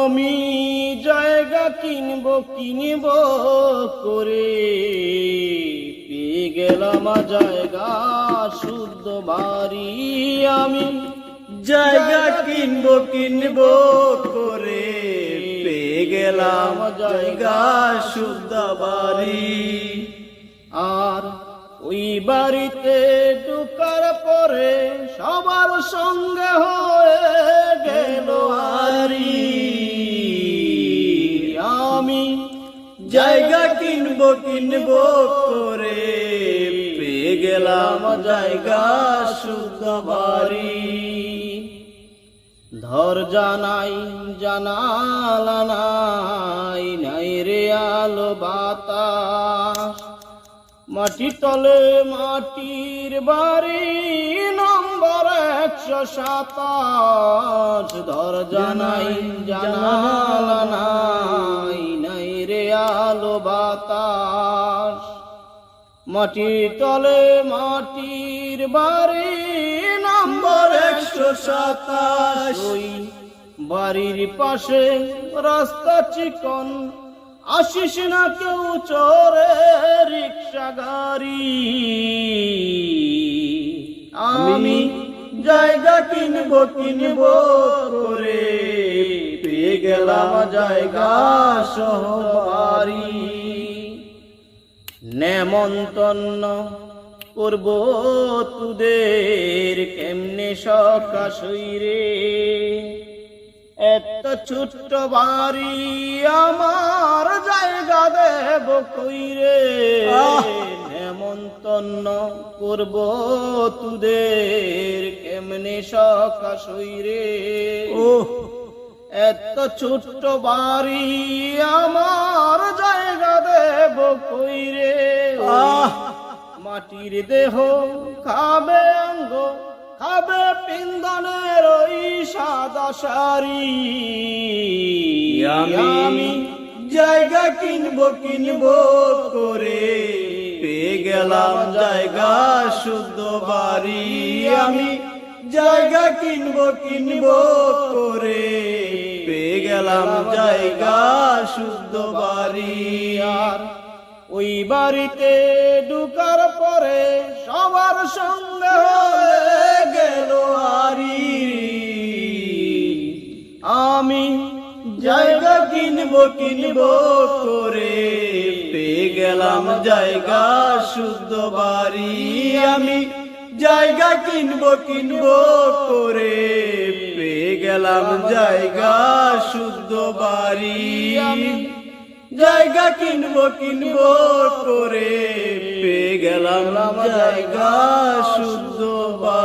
জমি জায়গা কিনবো করে পেয়ে গেলাম জায়গা শুদ্ধ বাড়ি আমি জায়গা কিনবো করে পেয়ে গেলাম জায়গা শুদ্ধ বাড়ি। আর ওই বাড়িতে ঢোকার পরে সবার সঙ্গে হয়ে গেল আরি আমি জায়গা কিনবো করে পেয়ে গেলাম জায়গা শুদ্ধ বাড়ি। দরজা নাই জানালা নাই রে আলো বাতাস মাটি তলে মাটির বাড়ি নম্বর 127। দরজা নাই জানালা নাই রে আলো বাতাস মাটির তলে মাটির বাড়ি নম্বর 127। ওই বাড়ির পাশে রাস্তা চিকন আসিস না কেউ চোরে রিক্সা গাড়ি আমি জায়গা কিনবো করে পেয়ে গেলাম জায়গা শহরবাড়ি। নেমন্তন্ন করব তুদের কেমনে সকাশই রে এত ছোট্ট বাড়ি আমার জায়গা দেব কই রে নেমন্তন্ন করব তুদের কেমনে সকাশই রে এত ছোট্ট বাড়ি আমার জায়গা দেব কই রে মাটির দেহ খাবে অঙ্গ খাবে পিন্দনের ওই সাদা শাড়ি আমি জায়গা কিনবো করে পেয়ে গেলাম জায়গা শুদ্ধ বাড়ি। আমি জায়গা কিনবো করে পেয়ে গেলাম জায়গা শুদ্ধ বাড়ি। আর ওই বাড়িতে ঢুকার পরে সবার সঙ্গে হয়ে গেল আরি আমি জায়গা কিনবো করে পেয়ে গেলাম জায়গা শুদ্ধ বাড়ি। আমি জায়গা কিনবো করে পেয়ে গেলাম জায়গা শুদ্ধ বাড়ি। আমি জায়গা কিনবো করে পেয়ে গেলাম জায়গা শুদ্ধ বাড়ি।